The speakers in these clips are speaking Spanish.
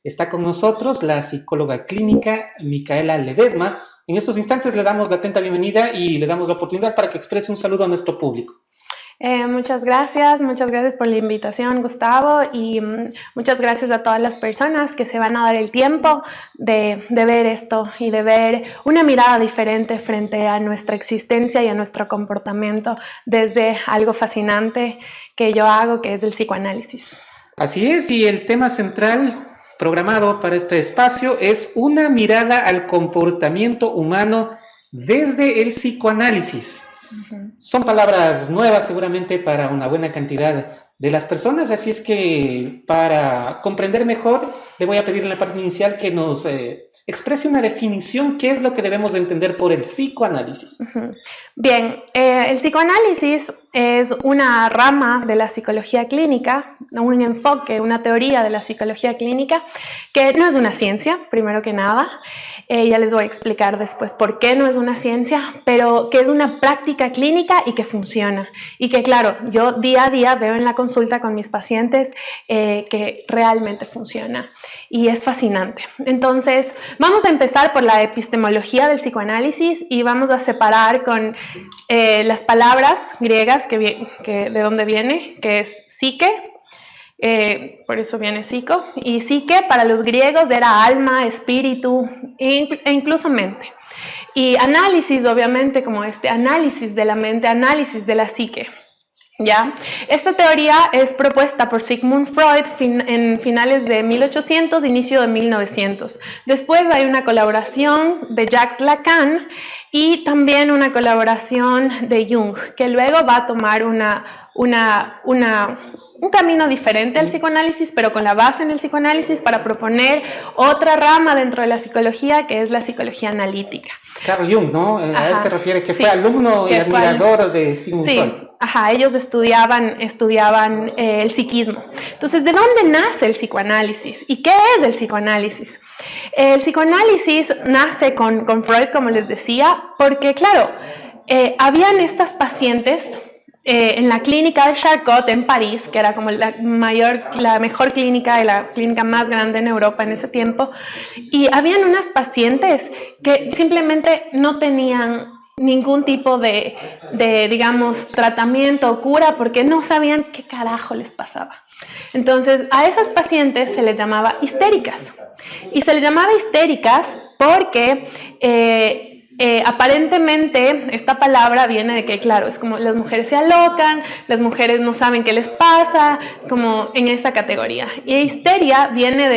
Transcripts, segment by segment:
Está con nosotros la psicóloga clínica Micaela Ledesma. En estos instantes le damos la atenta bienvenida y le damos la oportunidad para que exprese un saludo a nuestro público. Muchas gracias por la invitación, Gustavo, y muchas gracias a todas las personas que se van a dar el tiempo de ver esto y de ver una mirada diferente frente a nuestra existencia y a nuestro comportamiento desde algo fascinante que yo hago, que es el psicoanálisis. Así es, y el tema central programado para este espacio es una mirada al comportamiento humano desde el psicoanálisis. Son palabras nuevas seguramente para una buena cantidad de las personas, así es que para comprender mejor le voy a pedir en la parte inicial que nos exprese una definición, qué es lo que debemos de entender por el psicoanálisis. Bien, el psicoanálisis es una rama de la psicología clínica, un enfoque, una teoría de la psicología clínica que no es una ciencia, primero que nada. Ya les voy a explicar después por qué no es una ciencia, pero que es una práctica clínica y que funciona. Y que claro, yo día a día veo en la consulta con mis pacientes que realmente funciona. Y es fascinante. Entonces, vamos a empezar por la epistemología del psicoanálisis y vamos a separar con las palabras griegas de dónde viene, que es psique. Por eso viene psico, y psique para los griegos era alma, espíritu e incluso mente. Y análisis, obviamente, como este análisis de la mente, análisis de la psique. ¿Ya? Esta teoría es propuesta por Sigmund Freud en finales de 1800, inicio de 1900. Después hay una colaboración de Jacques Lacan y también una colaboración de Jung, que luego va a tomar un camino diferente al psicoanálisis, pero con la base en el psicoanálisis para proponer otra rama dentro de la psicología, que es la psicología analítica. Carl Jung, ¿no? A él se refiere que fue alumno y admirador de Sigmund Freud. Ellos estudiaban el psiquismo. Entonces, ¿de dónde nace el psicoanálisis? ¿Y qué es el psicoanálisis? El psicoanálisis nace con Freud, como les decía, porque, claro, habían estas pacientes en la clínica de Charcot en París, que era como la mejor clínica y la clínica más grande en Europa en ese tiempo, y habían unas pacientes que simplemente no tenían ningún tipo de digamos, tratamiento o cura porque no sabían qué carajo les pasaba. Entonces, a esas pacientes se les llamaba histéricas. Y se les llamaba histéricas porque aparentemente esta palabra viene de que, claro, es como las mujeres se alocan, las mujeres no saben qué les pasa, como en esta categoría. Y histeria viene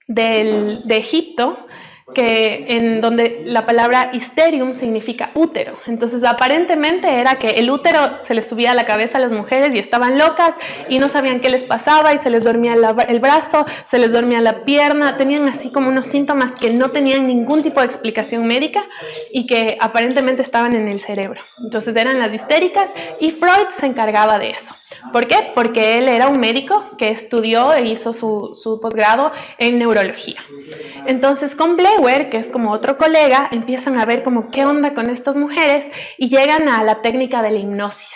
de Egipto, en donde la palabra hysterium significa útero. Entonces aparentemente era que el útero se les subía a la cabeza a las mujeres y estaban locas y no sabían qué les pasaba y se les dormía el brazo, se les dormía la pierna, tenían así como unos síntomas que no tenían ningún tipo de explicación médica y que aparentemente estaban en el cerebro. Entonces eran las histéricas y Freud se encargaba de eso. ¿Por qué? Porque él era un médico que estudió e hizo su posgrado en neurología. Entonces con Bleuer, que es como otro colega, empiezan a ver como qué onda con estas mujeres y llegan a la técnica de la hipnosis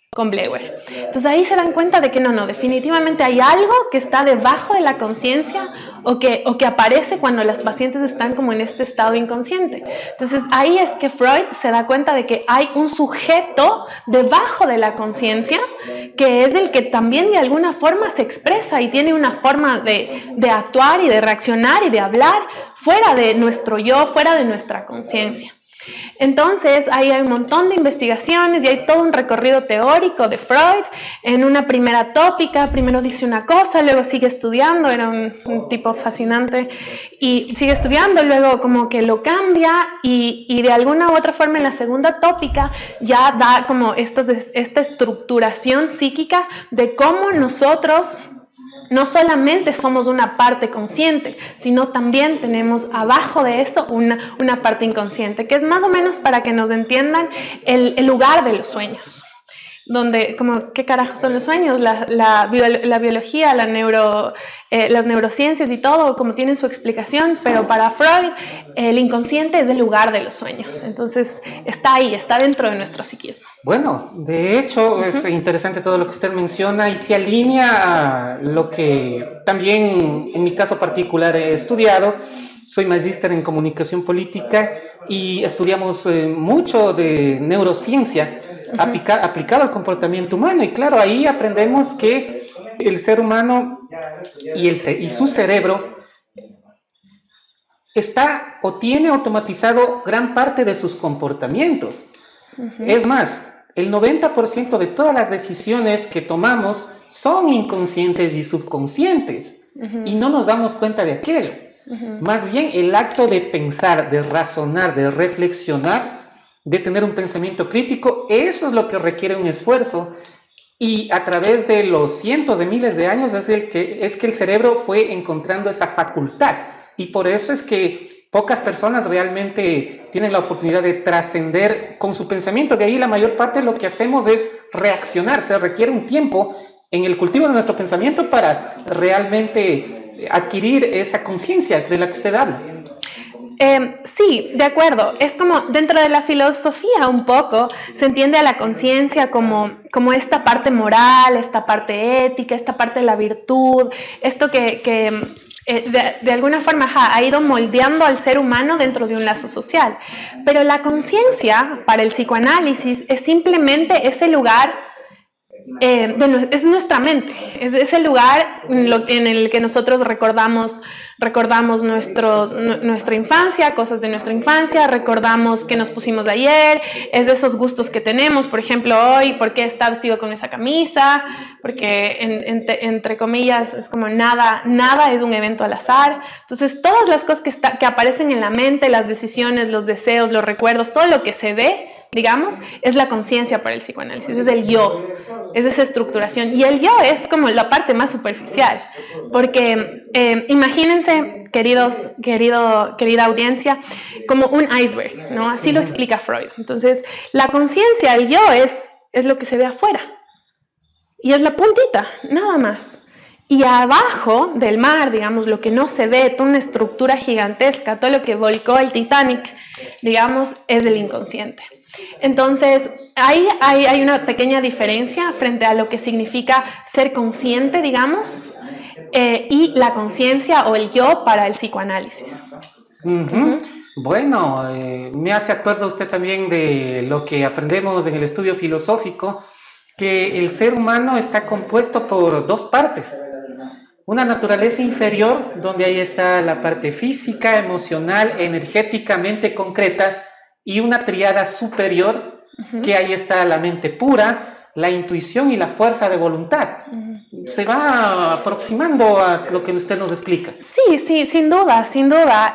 con Bleuer. Entonces ahí se dan cuenta de que no, definitivamente hay algo que está debajo de la conciencia o que aparece cuando las pacientes están como en este estado inconsciente. Entonces ahí es que Freud se da cuenta de que hay un sujeto debajo de la conciencia que es el que también de alguna forma se expresa y tiene una forma de actuar y de reaccionar y de hablar fuera de nuestro yo, fuera de nuestra conciencia. Entonces, ahí hay un montón de investigaciones y hay todo un recorrido teórico de Freud en una primera tópica. Primero dice una cosa, luego sigue estudiando, era un tipo fascinante, y sigue estudiando, luego como que lo cambia y de alguna u otra forma en la segunda tópica ya da como esta estructuración psíquica de cómo nosotros no solamente somos una parte consciente, sino también tenemos abajo de eso una parte inconsciente, que es más o menos para que nos entiendan el lugar de los sueños. donde como, ¿qué carajo son los sueños? La biología, las neurociencias y todo, como tienen su explicación, pero para Freud el inconsciente es el lugar de los sueños, entonces está ahí, está dentro de nuestro psiquismo. Bueno, de hecho es interesante todo lo que usted menciona y se alinea a lo que también en mi caso particular he estudiado. Soy magíster en comunicación política y estudiamos mucho de neurociencia aplicado al comportamiento humano, y claro, ahí aprendemos que el ser humano y su cerebro está o tiene automatizado gran parte de sus comportamientos. Es más, el 90% de todas las decisiones que tomamos son inconscientes y subconscientes, y no nos damos cuenta de aquello. Más bien el acto de pensar, de razonar, de reflexionar, de tener un pensamiento crítico, eso es lo que requiere un esfuerzo, y a través de los cientos de miles de años es que el cerebro fue encontrando esa facultad, y por eso es que pocas personas realmente tienen la oportunidad de trascender con su pensamiento. De ahí la mayor parte de lo que hacemos es reaccionar, se requiere un tiempo en el cultivo de nuestro pensamiento para realmente adquirir esa conciencia de la que usted habla. Sí, de acuerdo. Es como dentro de la filosofía un poco se entiende a la conciencia como esta parte moral, esta parte ética, esta parte de la virtud, esto que de alguna forma ha ido moldeando al ser humano dentro de un lazo social. Pero la conciencia para el psicoanálisis es simplemente ese lugar, es nuestra mente, es el lugar en el que nosotros recordamos nuestra infancia, cosas de nuestra infancia, recordamos qué nos pusimos ayer, es de esos gustos que tenemos, por ejemplo, hoy, ¿por qué está vestido con esa camisa? Porque entre comillas es como nada es un evento al azar. Entonces todas las cosas que aparecen en la mente, las decisiones, los deseos, los recuerdos, todo lo que se ve, digamos, es la conciencia para el psicoanálisis, es el yo, es esa estructuración, y el yo es como la parte más superficial, porque imagínense, querida audiencia, como un iceberg, ¿no? Así lo explica Freud. Entonces, la conciencia, el yo es lo que se ve afuera, y es la puntita, nada más. Y abajo del mar, digamos, lo que no se ve, toda una estructura gigantesca, todo lo que volcó el Titanic, digamos, es el inconsciente. Entonces, ahí hay una pequeña diferencia frente a lo que significa ser consciente, digamos, y la conciencia o el yo para el psicoanálisis. Bueno, me hace acuerdo usted también de lo que aprendemos en el estudio filosófico, que el ser humano está compuesto por dos partes. Una naturaleza inferior, donde ahí está la parte física, emocional, energéticamente concreta, y una tríada superior, que ahí está la mente pura, la intuición y la fuerza de voluntad. Se va aproximando a lo que usted nos explica. Sí, sin duda.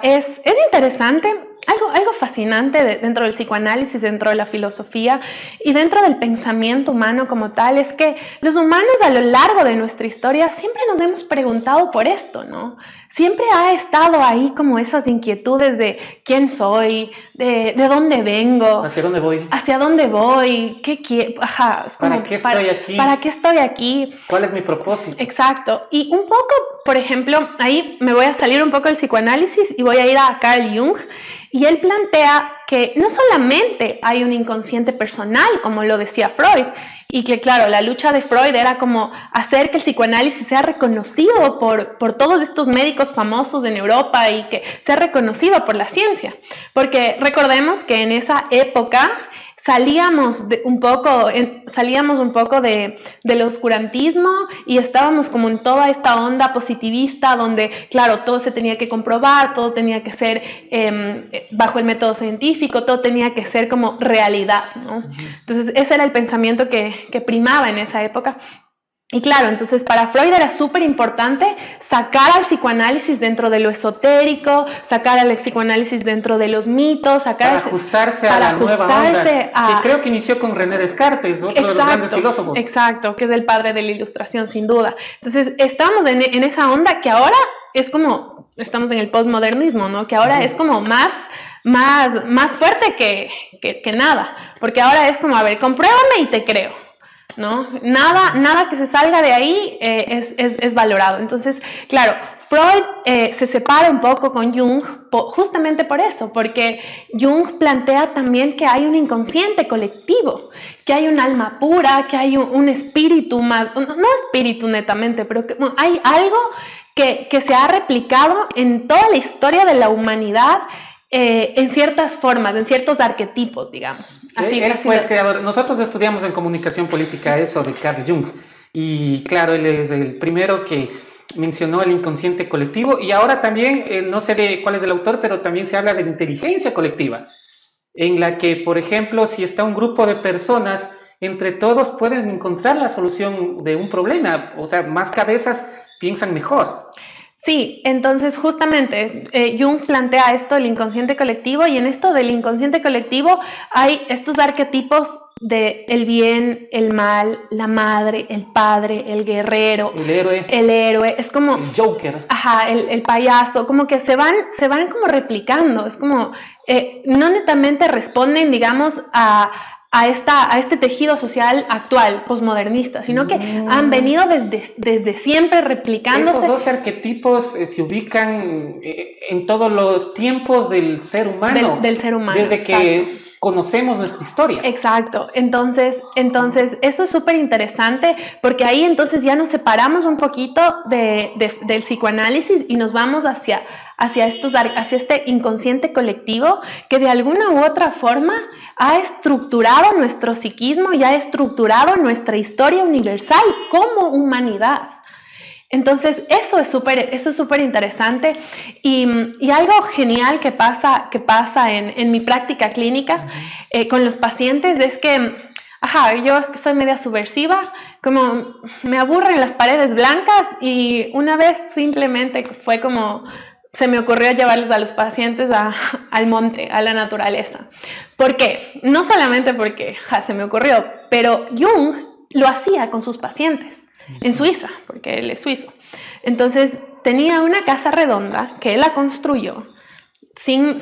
Es interesante. Algo fascinante dentro del psicoanálisis, dentro de la filosofía y dentro del pensamiento humano como tal, es que los humanos a lo largo de nuestra historia siempre nos hemos preguntado por esto, ¿no? Siempre ha estado ahí como esas inquietudes de quién soy, de dónde vengo, hacia dónde voy, qué quiero, ¿para qué estoy aquí? ¿Para qué estoy aquí? ¿Cuál es mi propósito? Exacto. Y un poco, por ejemplo, ahí me voy a salir un poco del psicoanálisis y voy a ir a Carl Jung. Y él plantea que no solamente hay un inconsciente personal, como lo decía Freud, y que claro, la lucha de Freud era como hacer que el psicoanálisis sea reconocido por todos estos médicos famosos en Europa y que sea reconocido por la ciencia. Porque recordemos que en esa época salíamos un poco del oscurantismo y estábamos como en toda esta onda positivista donde, claro, todo se tenía que comprobar, todo tenía que ser bajo el método científico, todo tenía que ser como realidad, ¿no? Entonces ese era el pensamiento que primaba en esa época. Y claro, entonces para Freud era súper importante sacar al psicoanálisis dentro de lo esotérico, sacar al psicoanálisis dentro de los mitos, para ajustarse a la nueva onda, que creo que inició con René Descartes, otro de los grandes filósofos. Exacto, que es el padre de la Ilustración, sin duda. Entonces estamos en esa onda que ahora es como, estamos en el postmodernismo, ¿no? Que ahora es como más fuerte que nada, porque ahora es como, a ver, compruébame y te creo. ¿no? Nada que se salga de ahí es valorado. Entonces, claro, Freud se separa un poco con Jung justamente por eso, porque Jung plantea también que hay un inconsciente colectivo, que hay un alma pura, que hay un espíritu más, no espíritu netamente, pero que hay algo que se ha replicado en toda la historia de la humanidad, en ciertas formas, en ciertos arquetipos, digamos. Él fue el creador. Nosotros estudiamos en comunicación política eso de Carl Jung, y claro, él es el primero que mencionó el inconsciente colectivo, y ahora también, no sé de cuál es el autor, pero también se habla de la inteligencia colectiva, en la que, por ejemplo, si está un grupo de personas, entre todos pueden encontrar la solución de un problema, o sea, más cabezas piensan mejor. Sí, entonces justamente Jung plantea esto del inconsciente colectivo, y en esto del inconsciente colectivo hay estos arquetipos de el bien, el mal, la madre, el padre, el guerrero, el héroe, es como el Joker, ajá, el payaso, como que se van como replicando, es como no netamente responden, digamos, a este tejido social actual, posmodernista, sino que han venido desde siempre replicándose. Esos dos arquetipos se ubican en todos los tiempos del ser humano. Del ser humano. Desde que conocemos nuestra historia. Exacto. Entonces eso es súper interesante, porque ahí entonces ya nos separamos un poquito del psicoanálisis y nos vamos hacia este inconsciente colectivo que de alguna u otra forma ha estructurado nuestro psiquismo y ha estructurado nuestra historia universal como humanidad. Entonces, eso es súper interesante, y algo genial que pasa en mi práctica clínica con los pacientes es que, yo soy media subversiva, como me aburren las paredes blancas, y una vez simplemente fue como se me ocurrió llevarles a los pacientes al monte, a la naturaleza. ¿Por qué? No solamente porque se me ocurrió, pero Jung lo hacía con sus pacientes en Suiza, porque él es suizo. Entonces tenía una casa redonda que él la construyó sin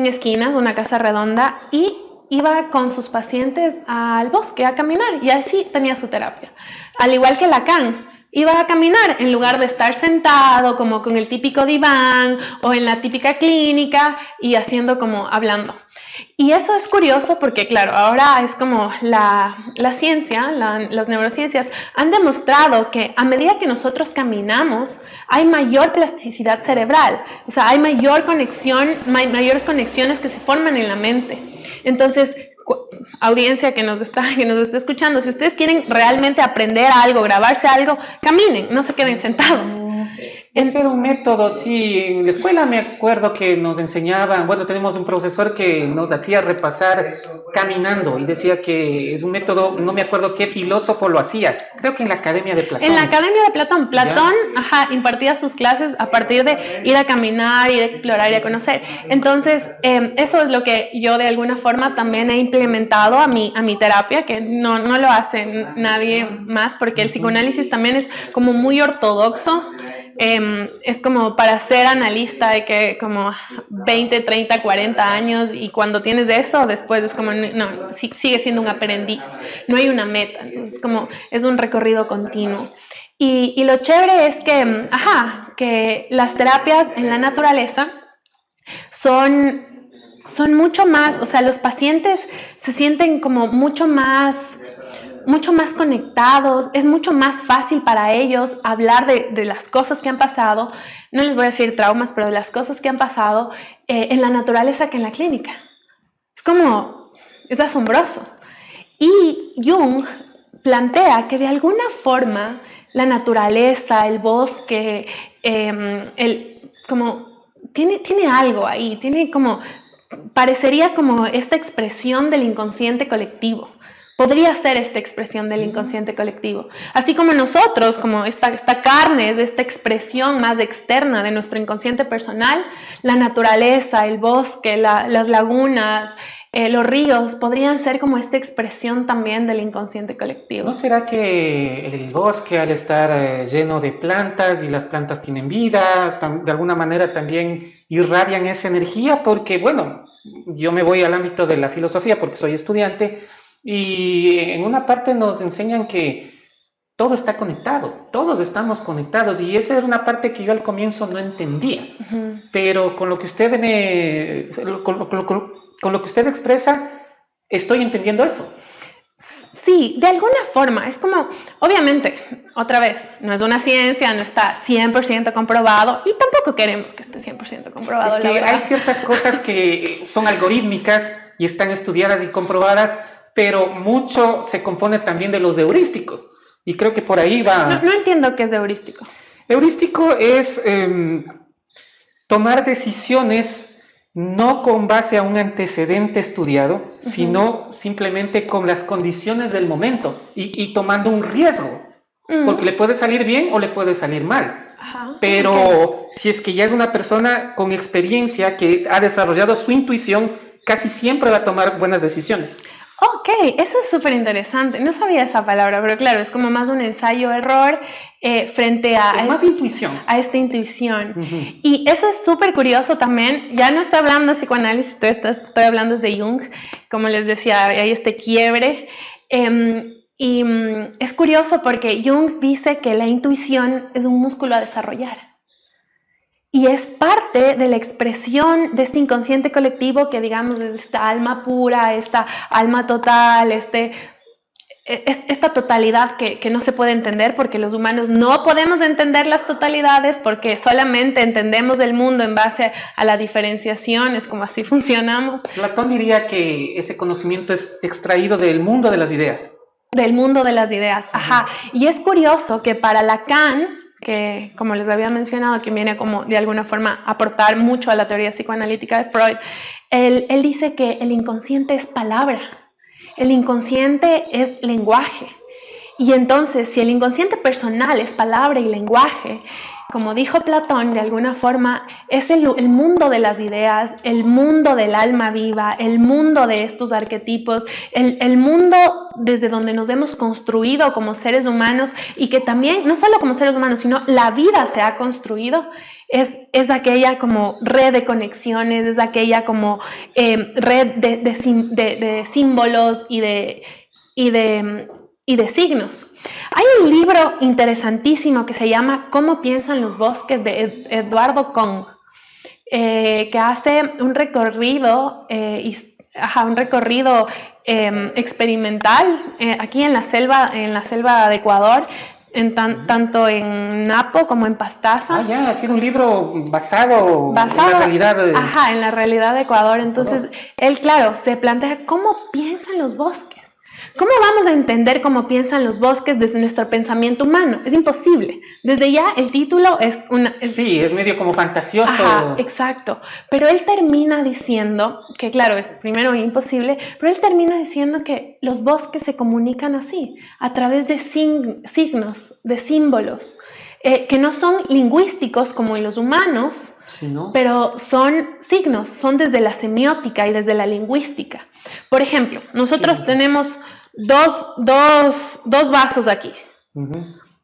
esquinas, una casa redonda, y iba con sus pacientes al bosque a caminar, y así tenía su terapia. Al igual que Lacan, iba a caminar en lugar de estar sentado como con el típico diván o en la típica clínica y hablando. Y eso es curioso porque, claro, ahora es como la ciencia, las neurociencias han demostrado que a medida que nosotros caminamos hay mayor plasticidad cerebral, o sea, hay mayores conexiones que se forman en la mente. Entonces, audiencia que nos está escuchando, si ustedes quieren realmente aprender algo, grabarse algo, caminen, no se queden sentados. Ese era un método, sí. En la escuela me acuerdo que nos enseñaban, tenemos un profesor que nos hacía repasar caminando, y decía que es un método, no me acuerdo qué filósofo lo hacía, creo que en la Academia de Platón. En la Academia de Platón, impartía sus clases a partir de ir a caminar, ir a explorar y a conocer. Entonces, eso es lo que yo de alguna forma también he implementado a mi terapia, que no lo hace nadie más, porque el psicoanálisis también es como muy ortodoxo. Es como para ser analista de que como 20, 30, 40 años, y cuando tienes de eso, después es como, no, sigue siendo un aprendiz, no hay una meta, entonces es un recorrido continuo. Y lo chévere es que las terapias en la naturaleza son mucho más, o sea, los pacientes se sienten como mucho más conectados, es mucho más fácil para ellos hablar de las cosas que han pasado, no les voy a decir traumas, pero de las cosas que han pasado en la naturaleza que en la clínica. Es asombroso. Y Jung plantea que de alguna forma la naturaleza, el bosque, tiene algo ahí, parecería como esta expresión del inconsciente colectivo. Podría ser esta expresión del inconsciente colectivo. Así como nosotros, como esta carne es esta expresión más externa de nuestro inconsciente personal, la naturaleza, el bosque, las lagunas, los ríos, podrían ser como esta expresión también del inconsciente colectivo. ¿No será que el bosque, al estar lleno de plantas, y las plantas tienen vida, de alguna manera también irradian esa energía? Porque, yo me voy al ámbito de la filosofía porque soy estudiante, Y en una parte nos enseñan que todo está conectado, todos estamos conectados, y esa era una parte que yo al comienzo no entendía. Pero con lo que usted con lo que usted expresa, estoy entendiendo eso. Sí, de alguna forma, es como, obviamente, otra vez, no es una ciencia, no está 100% comprobado, y tampoco queremos que esté 100% comprobado. Es que hay ciertas cosas que son algorítmicas y están estudiadas y comprobadas, pero mucho se compone también de los heurísticos, y creo que por ahí va. No entiendo qué es heurístico. Heurístico es tomar decisiones no con base a un antecedente estudiado, sino simplemente con las condiciones del momento y tomando un riesgo, porque le puede salir bien o le puede salir mal. Pero si es que ya es una persona con experiencia que ha desarrollado su intuición, casi siempre va a tomar buenas decisiones. Ok, eso es súper interesante. No sabía esa palabra, pero claro, es como más un ensayo-error frente a... Es más intuición. A esta intuición. Y eso es súper curioso también. Ya no estoy hablando de psicoanálisis, estoy hablando de Jung. Como les decía, hay este quiebre. Y es curioso porque Jung dice que la intuición es un músculo a desarrollar. Y es parte de la expresión de este inconsciente colectivo que, digamos, es esta alma pura, esta alma total, esta totalidad que no se puede entender, porque los humanos no podemos entender las totalidades porque solamente entendemos el mundo en base a la diferenciación, es como así funcionamos. Platón diría que ese conocimiento es extraído del mundo de las ideas. Del mundo de las ideas, ajá. Y es curioso que para Lacan, que como les había mencionado, que viene como de alguna forma a aportar mucho a la teoría psicoanalítica de Freud, él dice que el inconsciente es palabra, el inconsciente es lenguaje. Y entonces, si el inconsciente personal es palabra y lenguaje, como dijo Platón, de alguna forma, es el mundo de las ideas, el mundo del alma viva, el mundo de estos arquetipos, el mundo desde donde nos hemos construido como seres humanos, y que también, no solo como seres humanos, sino la vida se ha construido, es aquella como red de conexiones, es aquella como red de símbolos y de signos. Hay un libro interesantísimo que se llama ¿Cómo piensan los bosques?, de Eduardo Kong, que hace un recorrido, experimental aquí en la selva de Ecuador, tanto en Napo como en Pastaza. Ha sido un libro basado en la realidad. En la realidad de Ecuador. Entonces, él, claro, se plantea cómo piensan los bosques. ¿Cómo vamos a entender cómo piensan los bosques desde nuestro pensamiento humano? Es imposible. Desde ya el título es Sí, es medio como fantasioso. Ajá, exacto. Pero él termina diciendo, que claro, es primero imposible, pero él termina diciendo que los bosques se comunican así, a través de signos, de símbolos, que no son lingüísticos como en los humanos, pero son signos, son desde la semiótica y desde la lingüística. Por ejemplo, nosotros tenemos dos vasos aquí.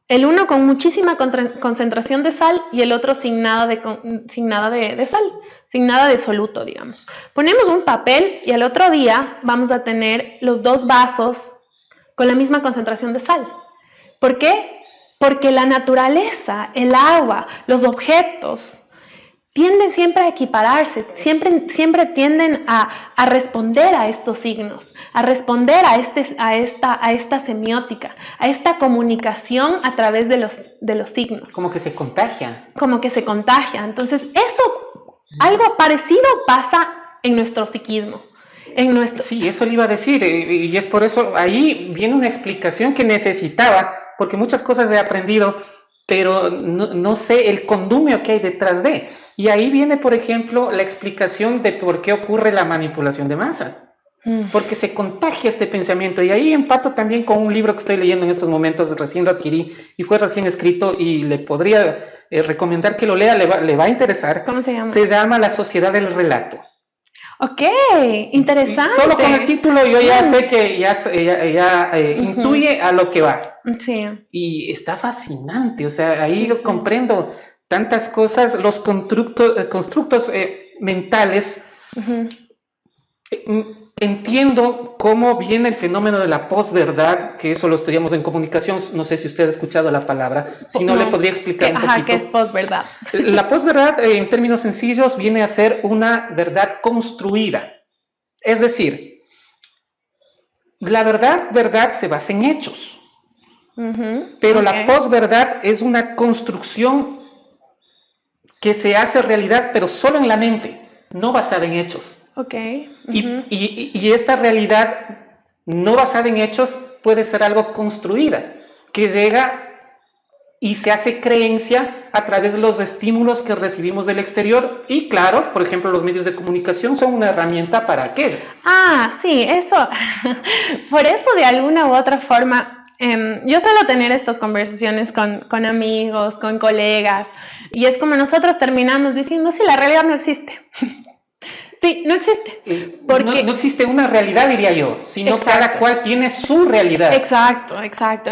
El uno con muchísima concentración de sal y el otro sin nada de sal, sin nada de soluto, digamos. Ponemos un papel y al otro día vamos a tener los dos vasos con la misma concentración de sal. ¿Por qué? Porque la naturaleza, el agua, los objetos tienden siempre a equipararse, siempre tienden a responder a estos signos, a responder a esta semiótica, a esta comunicación a través de los signos. Como que se contagia. Entonces, algo parecido pasa en nuestro psiquismo. Sí, eso le iba a decir, y es por eso, ahí viene una explicación que necesitaba, porque muchas cosas he aprendido, pero no sé el condumio que hay detrás de. Y ahí viene, por ejemplo, la explicación de por qué ocurre la manipulación de masas. Porque se contagia este pensamiento. Y ahí empato también con un libro que estoy leyendo en estos momentos, recién lo adquirí y fue recién escrito, y le podría recomendar que lo lea, le va a interesar. ¿Cómo se llama? Se llama La Sociedad del Relato. Ok, interesante. Solo con el título yo ya sé que ya intuye a lo que va. Sí. Y está fascinante, o sea, ahí yo comprendo tantas cosas, los constructos mentales. entiendo cómo viene el fenómeno de la posverdad, que eso lo estudiamos en comunicación, no sé si usted ha escuchado la palabra, si no, le podría explicar un poquito. ¿Qué es posverdad? La posverdad, en términos sencillos, viene a ser una verdad construida. Es decir, la verdad se basa en hechos, pero la posverdad es una construcción que se hace realidad, pero solo en la mente, no basada en hechos. Y esta realidad no basada en hechos puede ser algo construida, que llega y se hace creencia a través de los estímulos que recibimos del exterior. Y claro, por ejemplo, los medios de comunicación son una herramienta para aquello. Sí, eso. Por eso, de alguna u otra forma, yo suelo tener estas conversaciones con amigos, con colegas, y es como nosotros terminamos diciendo, sí, la realidad no existe. Sí, no existe. Porque no existe una realidad, diría yo, sino cada cual tiene su realidad. Exacto.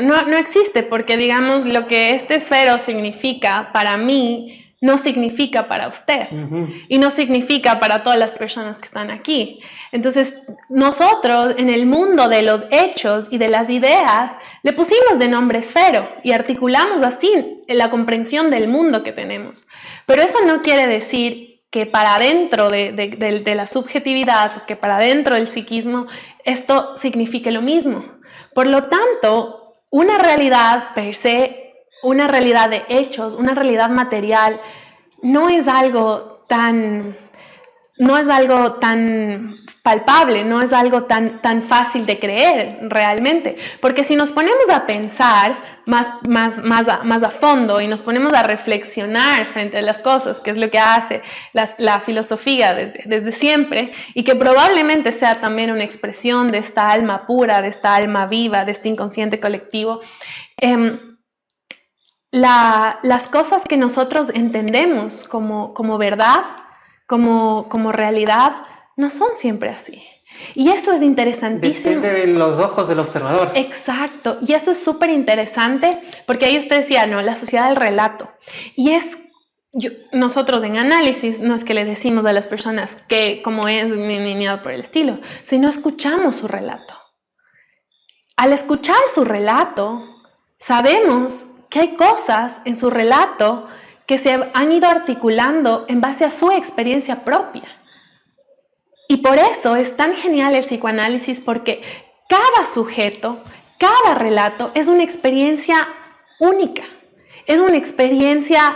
No existe, porque digamos, lo que este esfero significa para mí, no significa para usted. Y no significa para todas las personas que están aquí. Entonces, nosotros, en el mundo de los hechos y de las ideas, le pusimos de nombre esfero y articulamos así la comprensión del mundo que tenemos. Pero eso no quiere decir que para dentro de la subjetividad, que para dentro del psiquismo, esto signifique lo mismo. Por lo tanto, una realidad per se, una realidad de hechos, una realidad material, no es algo tan palpable, no es algo tan fácil de creer realmente. Porque si nos ponemos a pensar más a fondo y nos ponemos a reflexionar frente a las cosas, que es lo que hace la filosofía desde siempre, y que probablemente sea también una expresión de esta alma pura, de esta alma viva, de este inconsciente colectivo, las cosas que nosotros entendemos como verdad, como realidad, no son siempre así. Y eso es interesantísimo. Depende de los ojos del observador. Exacto. Y eso es súper interesante, porque ahí usted decía, no, la sociedad del relato. Y nosotros en análisis no es que le decimos a las personas que cómo es ni nada por el estilo, sino escuchamos su relato. Al escuchar su relato, sabemos que hay cosas en su relato que se han ido articulando en base a su experiencia propia. Y por eso es tan genial el psicoanálisis, porque cada sujeto, cada relato es una experiencia única. Es una experiencia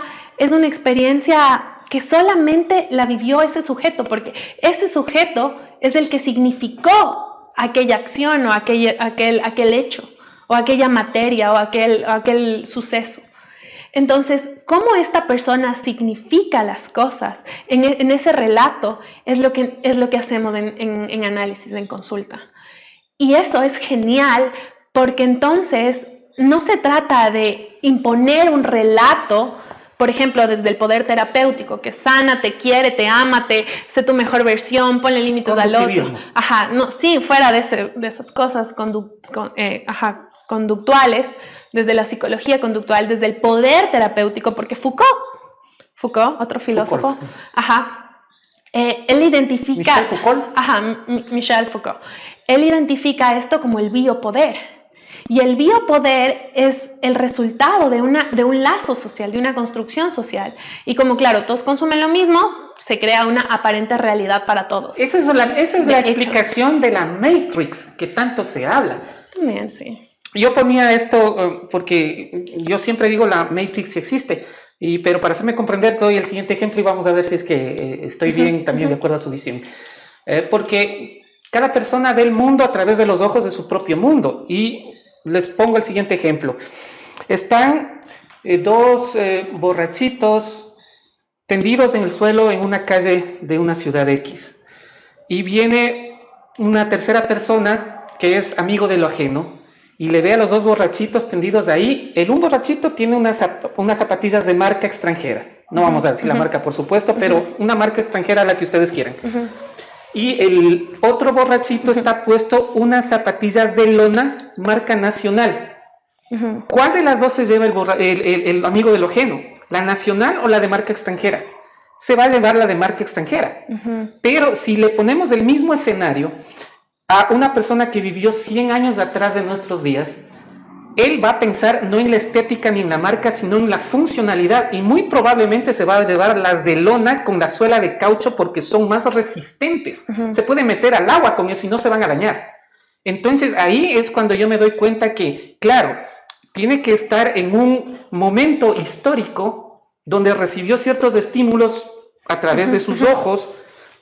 que solamente la vivió ese sujeto, porque ese sujeto es el que significó aquella acción o aquel hecho, o aquella materia o aquel suceso. Entonces, cómo esta persona significa las cosas en ese relato es lo que hacemos en análisis, en consulta. Y eso es genial, porque entonces no se trata de imponer un relato, por ejemplo, desde el poder terapéutico, que sana, te quiere, te ama, sé tu mejor versión, ponle límites al otro. Fuera de esas cosas conductuales, desde la psicología conductual, desde el poder terapéutico, porque Foucault, otro filósofo, él identifica... Michel Foucault. Él identifica esto como el biopoder. Y el biopoder es el resultado de un lazo social, de una construcción social. Y como, claro, todos consumen lo mismo, se crea una aparente realidad para todos. Esa es la explicación de la Matrix, que tanto se habla. También, sí. Yo ponía esto porque yo siempre digo la Matrix existe, pero para hacerme comprender doy el siguiente ejemplo y vamos a ver si es que estoy bien también de acuerdo a su visión. Porque cada persona ve el mundo a través de los ojos de su propio mundo. Y les pongo el siguiente ejemplo. Están dos borrachitos tendidos en el suelo en una calle de una ciudad X. Y viene una tercera persona que es amigo de lo ajeno y le ve a los dos borrachitos tendidos ahí. Un borrachito tiene unas zapatillas de marca extranjera. No vamos a decir la marca, por supuesto, pero una marca extranjera, la que ustedes quieran. Y el otro borrachito está puesto unas zapatillas de lona, marca nacional. ¿Cuál de las dos se lleva el amigo de lo ajeno? ¿La nacional o la de marca extranjera? Se va a llevar la de marca extranjera. Pero si le ponemos el mismo escenario, a una persona que vivió 100 años atrás de nuestros días, él va a pensar no en la estética ni en la marca, sino en la funcionalidad, y muy probablemente se va a llevar las de lona con la suela de caucho porque son más resistentes. Se puede meter al agua con eso y no se van a dañar. Entonces ahí es cuando yo me doy cuenta que, claro, tiene que estar en un momento histórico donde recibió ciertos estímulos a través de sus ojos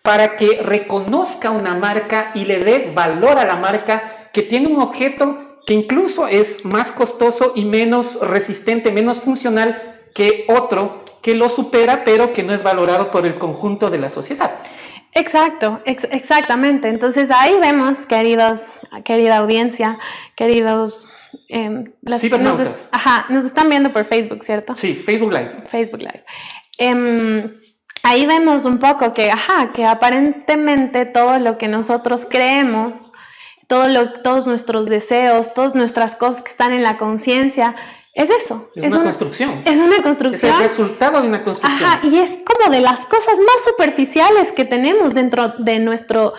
para que reconozca una marca y le dé valor a la marca, que tiene un objeto que incluso es más costoso y menos resistente, menos funcional que otro que lo supera, pero que no es valorado por el conjunto de la sociedad. Exacto, exactamente. Entonces ahí vemos, querida audiencia, queridos... cibernautas. Nos están viendo por Facebook, ¿cierto? Sí, Facebook Live. Facebook Live. Ahí vemos un poco que aparentemente todo lo que nosotros creemos, todos nuestros deseos, todas nuestras cosas que están en la conciencia, es eso. Es una construcción. Es una construcción. Es el resultado de una construcción. Y es como de las cosas más superficiales que tenemos dentro de nuestro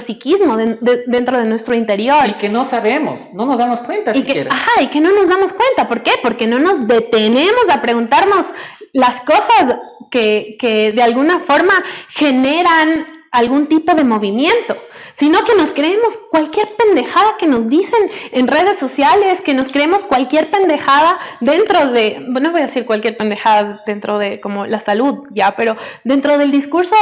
psiquismo, dentro de nuestro interior. Y que no sabemos, no nos damos cuenta siquiera. Y que no nos damos cuenta. ¿Por qué? Porque no nos detenemos a preguntarnos las cosas que de alguna forma generan algún tipo de movimiento, sino que nos creemos cualquier pendejada que nos dicen en redes sociales, que nos creemos cualquier pendejada dentro de, no voy a decir cualquier pendejada dentro de como la salud, ya, pero dentro del discurso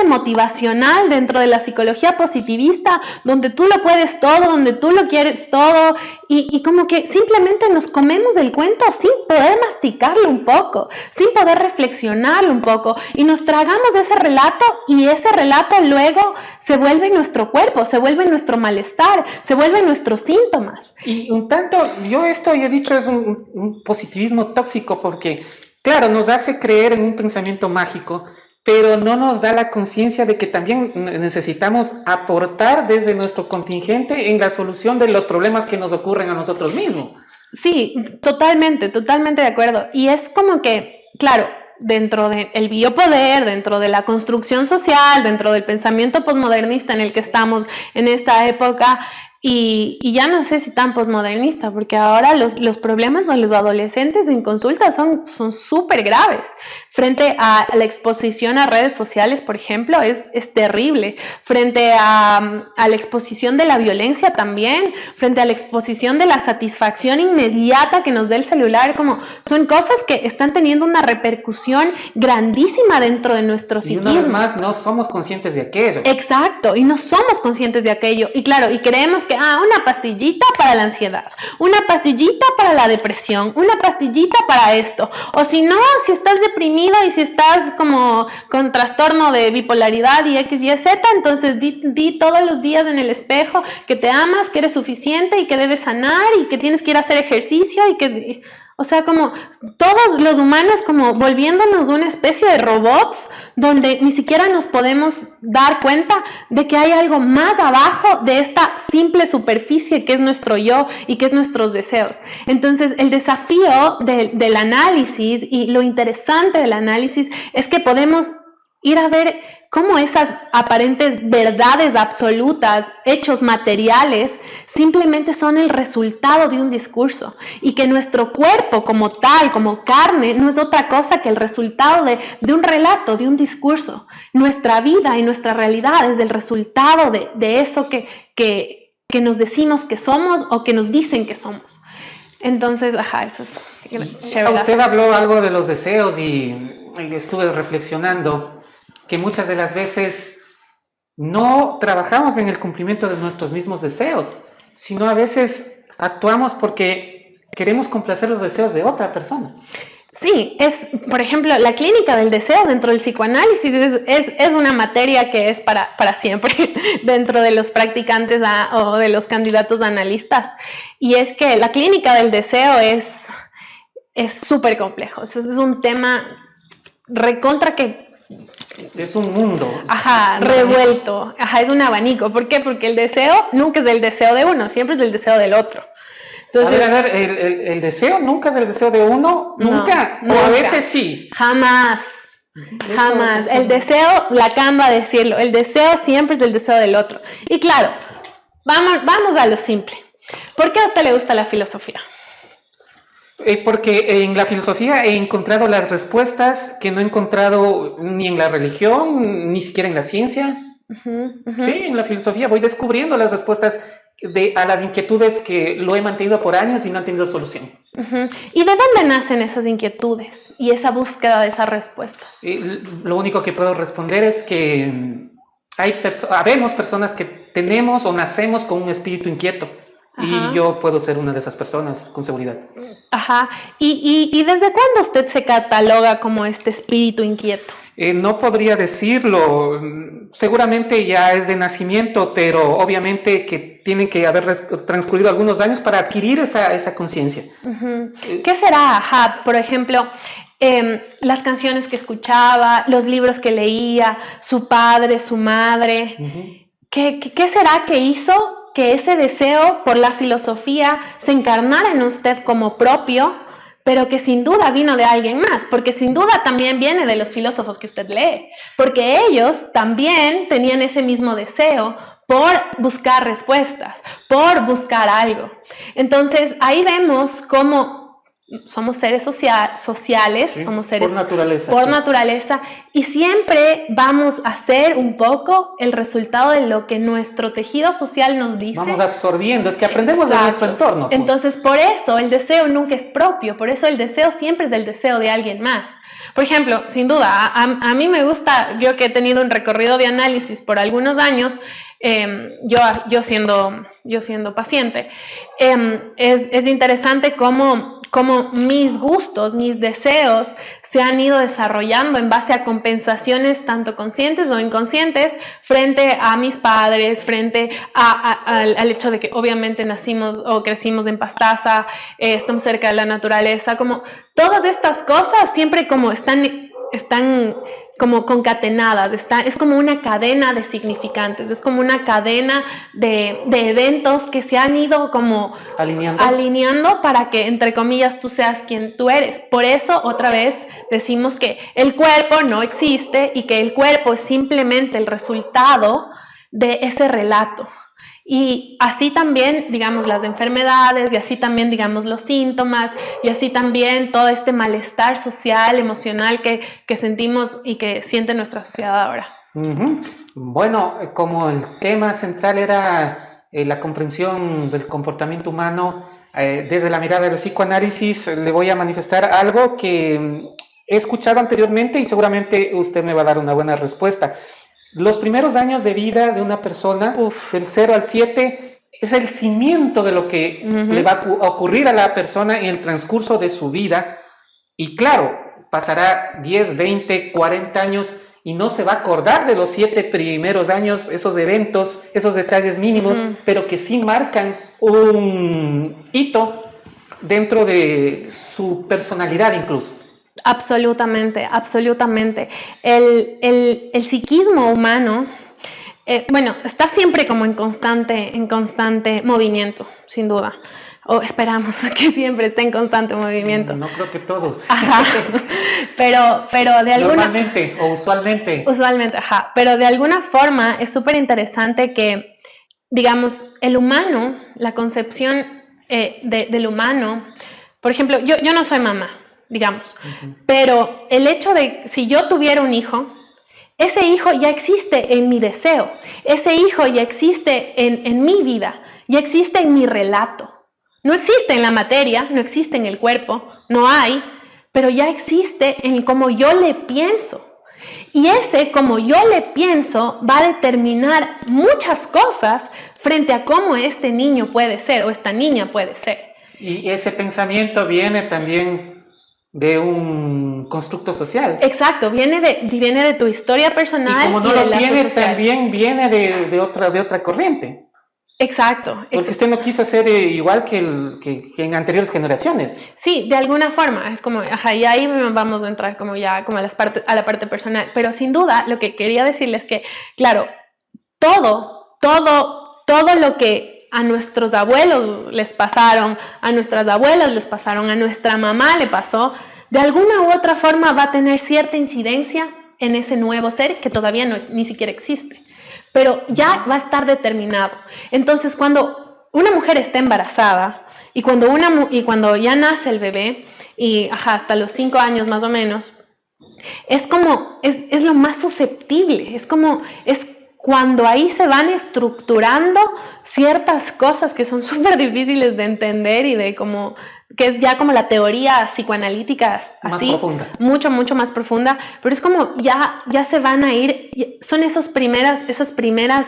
motivacional, dentro de la psicología positivista, donde tú lo puedes todo, donde tú lo quieres todo, y como que simplemente nos comemos el cuento sin poder masticarlo un poco, sin poder reflexionarlo un poco, y nos tragamos ese relato, y ese relato luego se vuelve nuestro cuerpo, se vuelve nuestro malestar, se vuelven nuestros síntomas. Y un tanto, yo esto ya he dicho es un positivismo tóxico porque, claro, nos hace creer en un pensamiento mágico, pero no nos da la conciencia de que también necesitamos aportar desde nuestro contingente en la solución de los problemas que nos ocurren a nosotros mismos. Sí, totalmente de acuerdo. Y es como que, claro, dentro del biopoder, dentro de la construcción social, dentro del pensamiento posmodernista en el que estamos en esta época, y ya no sé si tan posmodernista, porque ahora los problemas de los adolescentes en consulta son súper graves. Frente a la exposición a redes sociales, por ejemplo, es terrible. Frente a la exposición de la violencia también, frente a la exposición de la satisfacción inmediata que nos da el celular, como son cosas que están teniendo una repercusión grandísima dentro de nuestro psiquismo. Y una vez más, no somos conscientes de aquello. Exacto, y no somos conscientes de aquello. Y claro, y creemos que, una pastillita para la ansiedad, una pastillita para la depresión, una pastillita para esto. O si no, si estás deprimido y si estás como con trastorno de bipolaridad y X, Y, Z, entonces di todos los días en el espejo que te amas, que eres suficiente y que debes sanar y que tienes que ir a hacer ejercicio y que... O sea, como todos los humanos como volviéndonos una especie de robots donde ni siquiera nos podemos dar cuenta de que hay algo más abajo de esta simple superficie que es nuestro yo y que es nuestros deseos. Entonces, el desafío del análisis y lo interesante del análisis es que podemos ir a ver cómo esas aparentes verdades absolutas, hechos materiales, simplemente son el resultado de un discurso y que nuestro cuerpo como tal, como carne, no es otra cosa que el resultado de un relato, de un discurso. Nuestra vida y nuestra realidad es el resultado de eso que nos decimos que somos o que nos dicen que somos. Entonces, eso es chévere. Usted habló algo de los deseos y estuve reflexionando que muchas de las veces no trabajamos en el cumplimiento de nuestros mismos deseos, sino a veces actuamos porque queremos complacer los deseos de otra persona. Sí, por ejemplo, la clínica del deseo dentro del psicoanálisis es una materia que es para siempre dentro de los practicantes o de los candidatos a analistas. Y es que la clínica del deseo es súper complejo. Es un tema recontra que... Es un mundo. Revuelto. Es un abanico. ¿Por qué? Porque el deseo nunca es del deseo de uno, siempre es del deseo del otro. Entonces, a ver, el deseo nunca es del deseo de uno, nunca. O a veces sí. Jamás. El deseo, Lacan va a decirlo, el deseo siempre es del deseo del otro. Y claro, Vamos a lo simple. ¿Por qué a usted le gusta la filosofía? Porque en la filosofía he encontrado las respuestas que no he encontrado ni en la religión, ni siquiera en la ciencia. Sí, en la filosofía voy descubriendo las respuestas a las inquietudes que lo he mantenido por años y no han tenido solución. ¿Y de dónde nacen esas inquietudes y esa búsqueda de esas respuestas? Lo único que puedo responder es que habemos personas que tenemos o nacemos con un espíritu inquieto. Ajá. Y yo puedo ser una de esas personas, con seguridad. Ajá. ¿Y desde cuándo usted se cataloga como este espíritu inquieto? No podría decirlo, seguramente ya es de nacimiento, pero obviamente que tienen que haber transcurrido algunos años para adquirir esa conciencia. ¿Qué será? Ajá, por ejemplo, las canciones que escuchaba, los libros que leía, su padre, su madre. ¿Qué será que hizo que ese deseo por la filosofía se encarnara en usted como propio, pero que sin duda vino de alguien más, porque sin duda también viene de los filósofos que usted lee, porque ellos también tenían ese mismo deseo por buscar respuestas, por buscar algo. Entonces, ahí vemos cómo somos seres sociales, sí, somos seres por naturaleza, y siempre vamos a ser un poco el resultado de lo que nuestro tejido social nos dice. Vamos absorbiendo, es que aprendemos de nuestro entorno. Pues. Entonces, por eso el deseo nunca es propio, por eso el deseo siempre es del deseo de alguien más. Por ejemplo, sin duda, a mí me gusta, yo que he tenido un recorrido de análisis por algunos años, yo siendo paciente, es interesante cómo mis gustos, mis deseos se han ido desarrollando en base a compensaciones tanto conscientes o inconscientes frente a mis padres, frente al hecho de que obviamente nacimos o crecimos en Pastaza, estamos cerca de la naturaleza, como todas estas cosas siempre como están como concatenadas, es como una cadena de significantes, es como una cadena de eventos que se han ido como alineando para que, entre comillas, tú seas quien tú eres. Por eso, otra vez, decimos que el cuerpo no existe y que el cuerpo es simplemente el resultado de ese relato. Y así también, digamos, las enfermedades, y así también, digamos, los síntomas, y así también todo este malestar social, emocional que sentimos y que siente nuestra sociedad ahora. Bueno, como el tema central era la comprensión del comportamiento humano desde la mirada del psicoanálisis, le voy a manifestar algo que he escuchado anteriormente y seguramente usted me va a dar una buena respuesta. Los primeros años de vida de una persona, del 0 al 7, es el cimiento de lo que le va a ocurrir a la persona en el transcurso de su vida. Y claro, pasará 10, 20, 40 años y no se va a acordar de los 7 primeros años, esos eventos, esos detalles mínimos, pero que sí marcan un hito dentro de su personalidad incluso. Absolutamente, absolutamente. El psiquismo humano, está siempre como en constante movimiento, sin duda. O esperamos que siempre esté en constante movimiento. No creo que todos. Ajá. Pero de alguna... Normalmente o usualmente. Usualmente, ajá. Pero de alguna forma es súper interesante que, digamos, el humano, la concepción del humano, por ejemplo, yo no soy mamá, digamos, pero el hecho de, si yo tuviera un hijo, ese hijo ya existe en mi deseo, ese hijo ya existe en mi vida, ya existe en mi relato, no existe en la materia, no existe en el cuerpo, no hay, pero ya existe en cómo yo le pienso, y ese como yo le pienso va a determinar muchas cosas frente a cómo este niño puede ser o esta niña puede ser. Y ese pensamiento viene también de un constructo social. Exacto, viene de tu historia personal. Y como no lo tiene, también viene de otra corriente. Exacto. Porque usted no quiso ser igual que en anteriores generaciones. Sí, de alguna forma, es como, y ahí vamos a entrar como a la parte personal. Pero sin duda, lo que quería decirles es que, claro, todo lo que a nuestros abuelos les pasaron, a nuestras abuelas les pasaron, a nuestra mamá le pasó, de alguna u otra forma va a tener cierta incidencia en ese nuevo ser que todavía ni siquiera existe. pero ya va a estar determinado. Entonces, cuando una mujer está embarazada y cuando ya nace el bebé, y hasta los 5 años más o menos, es como, es lo más susceptible, es cuando ahí se van estructurando ciertas cosas que son súper difíciles de entender y de como, que es ya como la teoría psicoanalítica así, más profunda. mucho más profunda, pero es como ya se van a ir, son esas primeras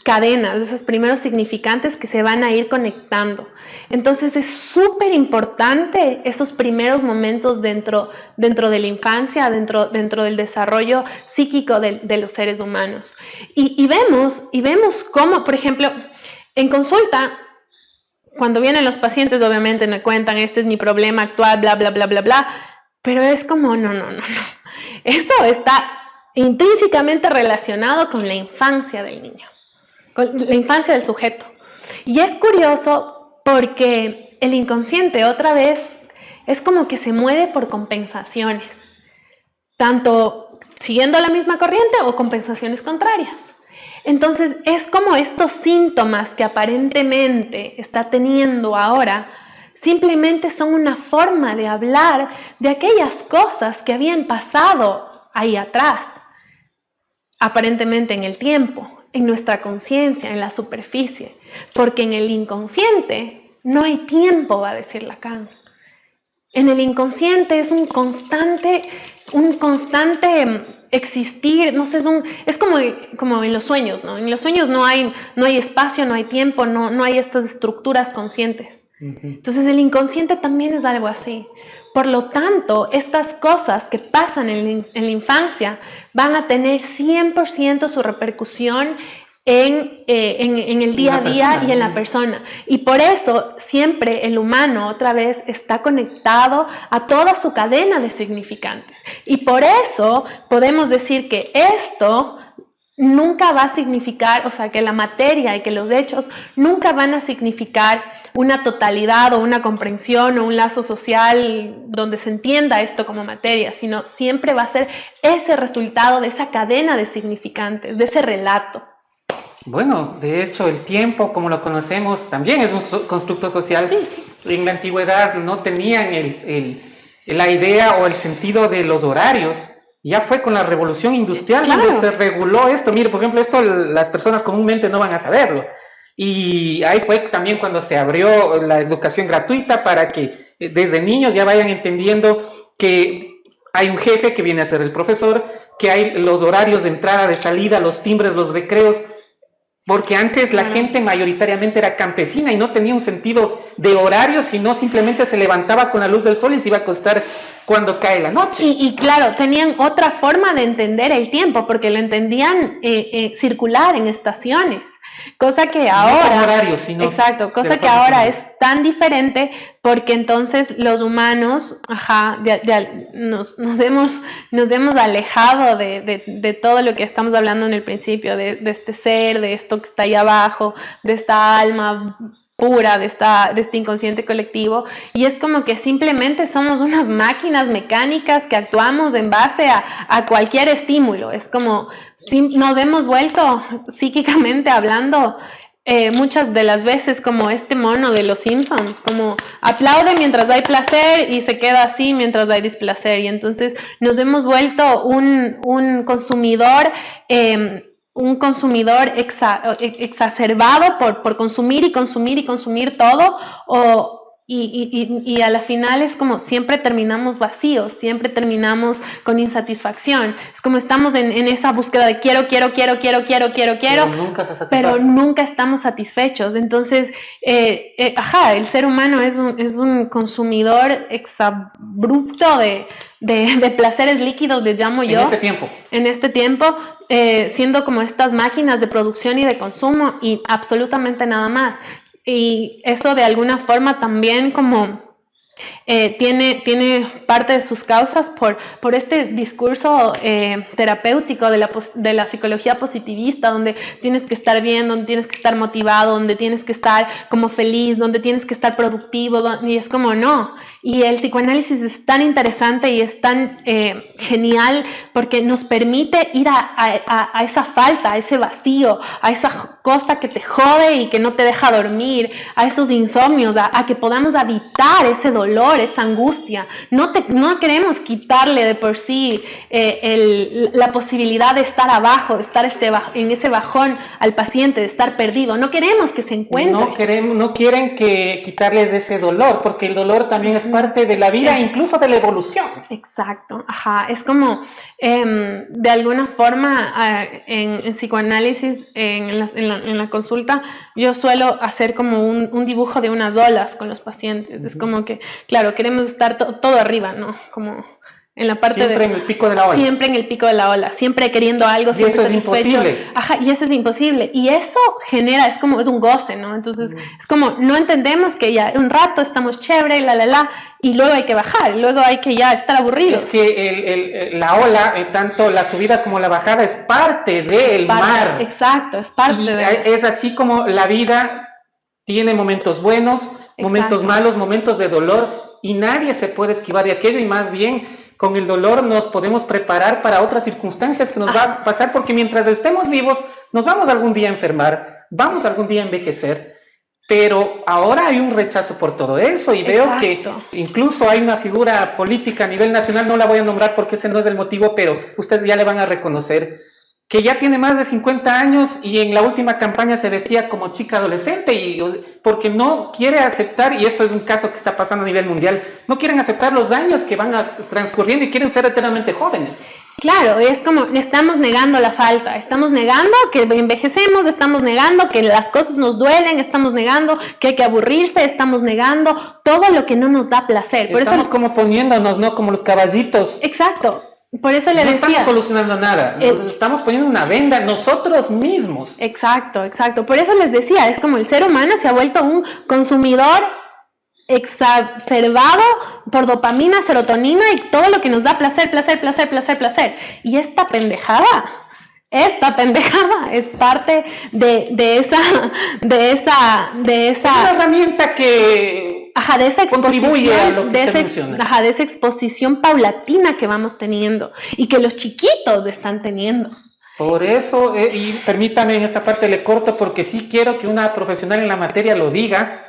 cadenas, esos primeros significantes que se van a ir conectando. Entonces es súper importante esos primeros momentos dentro de la infancia, dentro del desarrollo psíquico de los seres humanos. Y vemos cómo, por ejemplo, en consulta, cuando vienen los pacientes, obviamente me cuentan, este es mi problema actual, bla, bla, bla, bla, bla, pero es como, no. Esto está intrínsecamente relacionado con la infancia del niño, con la infancia del sujeto. Y es curioso porque el inconsciente, otra vez, es como que se mueve por compensaciones, tanto siguiendo la misma corriente o compensaciones contrarias. Entonces, es como estos síntomas que aparentemente está teniendo ahora, simplemente son una forma de hablar de aquellas cosas que habían pasado ahí atrás, aparentemente en el tiempo, en nuestra conciencia, en la superficie, porque en el inconsciente no hay tiempo, va a decir Lacan. En el inconsciente es un constante existir, no sé, es como en los sueños, ¿no? En los sueños no hay espacio, no hay tiempo, no hay estas estructuras conscientes. Entonces el inconsciente también es algo así. Por lo tanto, estas cosas que pasan en la infancia van a tener 100% su repercusión en el día a día y en la persona. Y por eso siempre el humano, otra vez, está conectado a toda su cadena de significantes. Y por eso podemos decir que esto nunca va a significar, o sea, que la materia y que los hechos nunca van a significar una totalidad o una comprensión o un lazo social donde se entienda esto como materia, sino siempre va a ser ese resultado de esa cadena de significantes, de ese relato. Bueno, de hecho, el tiempo, como lo conocemos, también es un constructo social. Sí. En la antigüedad no tenían la idea o el sentido de los horarios. Ya fue con la revolución industrial donde se reguló esto. Mire, por ejemplo, esto las personas comúnmente no van a saberlo. Y ahí fue también cuando se abrió la educación gratuita para que desde niños ya vayan entendiendo que hay un jefe que viene a ser el profesor, que hay los horarios de entrada, de salida, los timbres, los recreos. Porque antes la gente mayoritariamente era campesina y no tenía un sentido de horario, sino simplemente se levantaba con la luz del sol y se iba a acostar cuando cae la noche. Y claro, tenían otra forma de entender el tiempo, porque lo entendían circular en estaciones. Cosa que ahora, no horario, sino cosa que ahora es tan diferente, porque entonces los humanos nos hemos alejado de todo lo que estamos hablando en el principio, de este ser, de esto que está ahí abajo, de esta alma pura, de este inconsciente colectivo, y es como que simplemente somos unas máquinas mecánicas que actuamos en base a cualquier estímulo. Es como nos hemos vuelto psíquicamente hablando muchas de las veces como este mono de los Simpsons, como aplaude mientras hay placer y se queda así mientras hay displacer, y entonces nos hemos vuelto un consumidor exacerbado por consumir y consumir todo, y a la final es como siempre terminamos vacíos, siempre terminamos con insatisfacción. Es como estamos en esa búsqueda de quiero, pero nunca estamos satisfechos. Entonces, el ser humano es un consumidor exabrupto de placeres líquidos, les llamo yo. En este tiempo, siendo como estas máquinas de producción y de consumo y absolutamente nada más. Y eso de alguna forma también como Tiene parte de sus causas por este discurso terapéutico de la psicología positivista, donde tienes que estar bien, donde tienes que estar motivado, donde tienes que estar como feliz, donde tienes que estar productivo, y es como no. Y el psicoanálisis es tan interesante y es tan genial porque nos permite ir a esa falta, a ese vacío, a esa cosa que te jode y que no te deja dormir, a esos insomnios, a que podamos habitar ese dolor, esa angustia. No queremos quitarle de por sí la posibilidad de estar abajo, de estar en ese bajón al paciente, de estar perdido. No queremos que se encuentre. No quieren que quitarles de ese dolor, porque el dolor también es parte de la vida, incluso de la evolución. Exacto, ajá. Es como, de alguna forma, en psicoanálisis, en la consulta, yo suelo hacer como un dibujo de unas olas con los pacientes. Es como que, claro, queremos estar todo arriba, ¿no? Como en la parte siempre en el pico de la ola. Siempre en el pico de la ola, siempre queriendo algo. Y eso es imposible. Ajá, y eso es imposible. Y eso genera, es un goce, ¿no? Entonces, es como, no entendemos que ya un rato estamos chévere, y luego hay que bajar, luego hay que ya estar aburridos. Es que la ola, tanto la subida como la bajada, es parte del mar. Exacto, es parte Es así como la vida tiene momentos buenos, momentos malos, momentos de dolor, y nadie se puede esquivar de aquello, y más bien con el dolor nos podemos preparar para otras circunstancias que nos va a pasar, porque mientras estemos vivos nos vamos algún día a enfermar, vamos algún día a envejecer, pero ahora hay un rechazo por todo eso, y veo que incluso hay una figura política a nivel nacional, no la voy a nombrar porque ese no es el motivo, pero ustedes ya le van a reconocer, que ya tiene más de 50 años y en la última campaña se vestía como chica adolescente, porque no quiere aceptar, y esto es un caso que está pasando a nivel mundial, no quieren aceptar los años que van transcurriendo y quieren ser eternamente jóvenes. Claro, es como, estamos negando la falta, estamos negando que envejecemos, estamos negando que las cosas nos duelen, estamos negando que hay que aburrirse, estamos negando todo lo que no nos da placer. Estamos como poniéndonos, ¿no? Como los caballitos. Exacto. Por eso le decía. No estamos solucionando nada, estamos poniendo una venda nosotros mismos. Exacto. Por eso les decía, es como el ser humano se ha vuelto un consumidor exacerbado por dopamina, serotonina y todo lo que nos da placer. Y esta pendejada es parte de esa es una herramienta que de esa contribuye a lo que se menciona. De esa exposición paulatina que vamos teniendo y que los chiquitos están teniendo. Por eso, y permítame en esta parte le corto porque sí quiero que una profesional en la materia lo diga.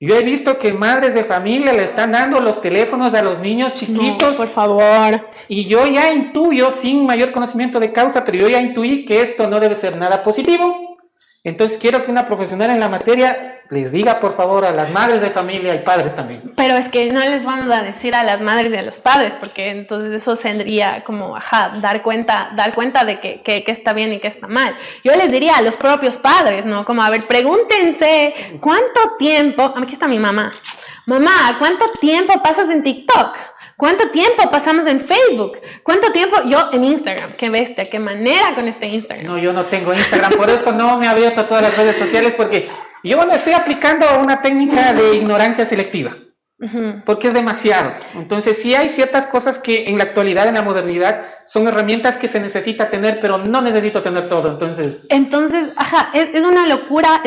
Yo he visto que madres de familia le están dando los teléfonos a los niños chiquitos. No, por favor. Y yo ya intuyo, sin mayor conocimiento de causa, pero yo ya intuí que esto no debe ser nada positivo. Entonces quiero que una profesional en la materia les diga, por favor, a las madres de familia y padres también. Pero es que no les vamos a decir a las madres y a los padres, porque entonces eso sería como, dar cuenta de que está bien y que está mal. Yo les diría a los propios padres, ¿no? Como, a ver, pregúntense, ¿cuánto tiempo? Aquí está mi mamá. Mamá, ¿cuánto tiempo pasas en TikTok? ¿Cuánto tiempo pasamos en Facebook? ¿Cuánto tiempo? Yo en Instagram. Qué bestia, qué manera con este Instagram. No, yo no tengo Instagram, por eso no me he abierto a todas las redes sociales, porque yo estoy aplicando una técnica de ignorancia selectiva, porque es demasiado. Entonces sí hay ciertas cosas que en la actualidad, en la modernidad, son herramientas que se necesita tener, pero no necesito tener todo, entonces, es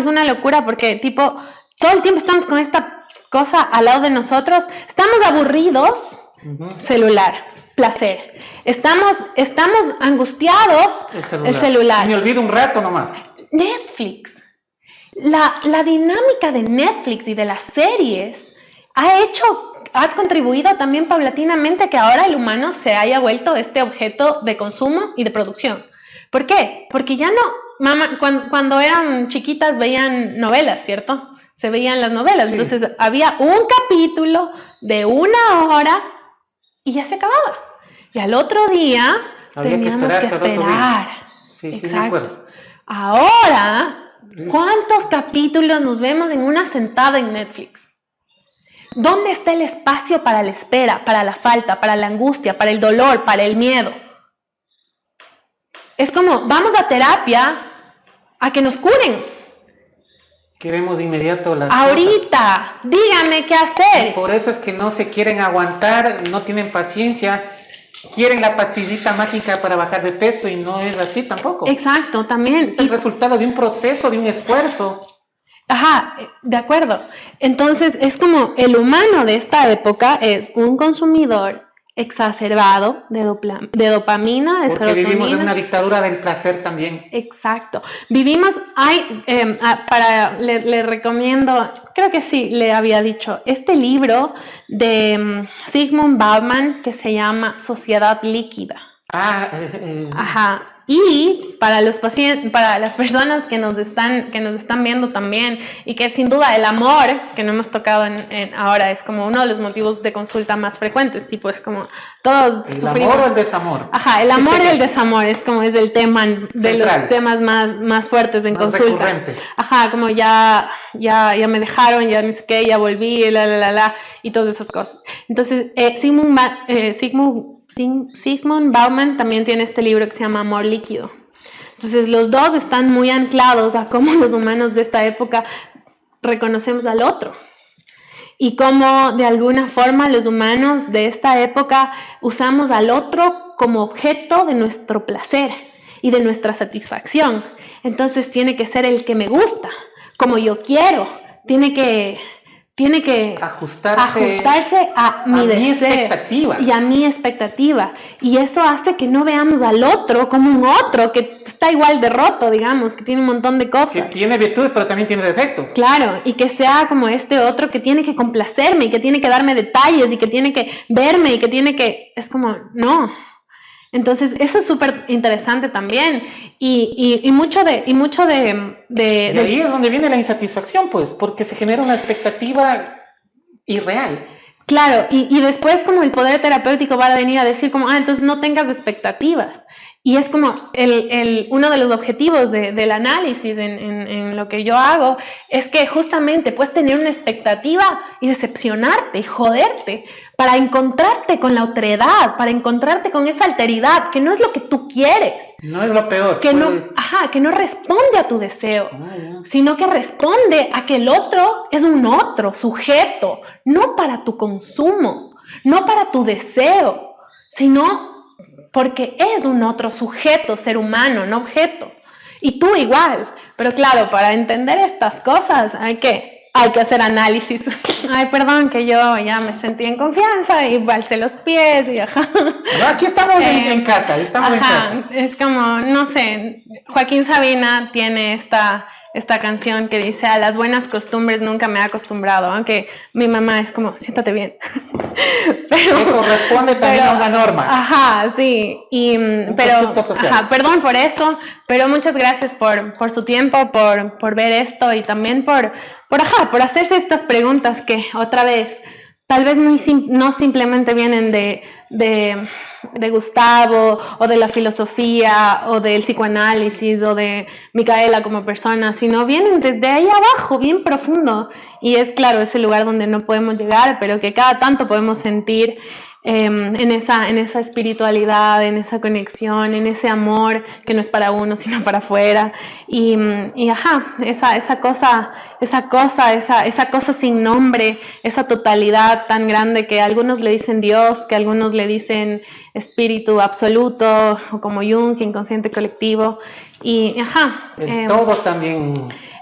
una locura porque tipo, todo el tiempo estamos con esta cosa al lado de nosotros, estamos aburridos. Celular, placer. Estamos angustiados, el celular. Me olvido un rato nomás. Netflix. La dinámica de Netflix y de las series ha contribuido también paulatinamente a que ahora el humano se haya vuelto este objeto de consumo y de producción. ¿Por qué? Porque ya no, mamá, cuando eran chiquitas veían novelas, ¿cierto? Se veían las novelas, sí. Entonces había un capítulo de 1 hora y ya se acababa. Y al otro día teníamos que esperar. Sí, me acuerdo. Ahora, ¿cuántos capítulos nos vemos en una sentada en Netflix? ¿Dónde está el espacio para la espera, para la falta, para la angustia, para el dolor, para el miedo? Es como, vamos a terapia a que nos curen. Queremos de inmediato las ahorita, cosas. Dígame qué hacer. Y por eso es que no se quieren aguantar, no tienen paciencia, quieren la pastillita mágica para bajar de peso y no es así tampoco. Exacto, también. Es el resultado de un proceso, de un esfuerzo. Ajá, de acuerdo. Entonces es como el humano de esta época es un consumidor exacerbado de dopamina, de porque serotonina. Vivimos en una dictadura del placer también. Exacto. Vivimos, le recomiendo, creo que sí, le había dicho, este libro de Zygmunt Bauman que se llama Sociedad Líquida. Ajá. Y para los pacientes, para las personas que nos están viendo también, y que sin duda el amor, que no hemos tocado ahora, es como uno de los motivos de consulta más frecuentes, tipo es como todos ¿El sufrimos. amor o el desamor? Ajá, el amor y el desamor es como es el tema de central. Los temas más fuertes en más consulta. Recurrentes. Ajá, como ya me dejaron, ya ni sé qué, ya volví, y todas esas cosas. Entonces, Zygmunt Bauman también tiene este libro que se llama Amor Líquido. Entonces los dos están muy anclados a cómo los humanos de esta época reconocemos al otro y cómo de alguna forma los humanos de esta época usamos al otro como objeto de nuestro placer y de nuestra satisfacción. Entonces tiene que ser el que me gusta, como yo quiero, tiene que ajustarse a mi expectativa. Y a mi expectativa. Y eso hace que no veamos al otro como un otro que está igual de roto, digamos, que tiene un montón de cosas. Que tiene virtudes, pero también tiene defectos. Claro, y que sea como este otro que tiene que complacerme y que tiene que darme detalles y que tiene que verme y que tiene que... Es como, no. Entonces, eso es súper interesante también. Y mucho de ahí es donde viene la insatisfacción, pues, porque se genera una expectativa irreal. Claro, y después como el poder terapéutico va a venir a decir como, entonces no tengas expectativas. Y es como uno de los objetivos del análisis en lo que yo hago, es que justamente puedes tener una expectativa y decepcionarte y joderte para encontrarte con la otredad, para encontrarte con esa alteridad, que no es lo que tú quieres. No es lo peor. Que no responde a tu deseo, sino que responde a que el otro es un otro sujeto, no para tu consumo, no para tu deseo, sino porque es un otro sujeto, ser humano, no objeto. Y tú igual. Pero claro, para entender estas cosas hay que hacer análisis. Ay, perdón, que yo ya me sentí en confianza y alcé los pies y ajá. No, aquí estamos en casa, estamos en casa. Es como, no sé, Joaquín Sabina tiene esta canción que dice, a las buenas costumbres nunca me he acostumbrado, aunque mi mamá es como, siéntate bien. Pero, eso responde también a una norma. Ajá, sí. Perdón por eso, pero muchas gracias por su tiempo, por ver esto y también por hacerse estas preguntas que otra vez tal vez no simplemente vienen de Gustavo o de la filosofía o del psicoanálisis o de Micaela como persona, sino vienen desde ahí abajo, bien profundo. Y es claro, ese lugar donde no podemos llegar, pero que cada tanto podemos sentir en esa espiritualidad, en esa conexión, en ese amor que no es para uno, sino para afuera. Y esa cosa sin nombre, esa totalidad tan grande que algunos le dicen Dios, que algunos le dicen espíritu absoluto, o como Jung, inconsciente colectivo. Y el todo también.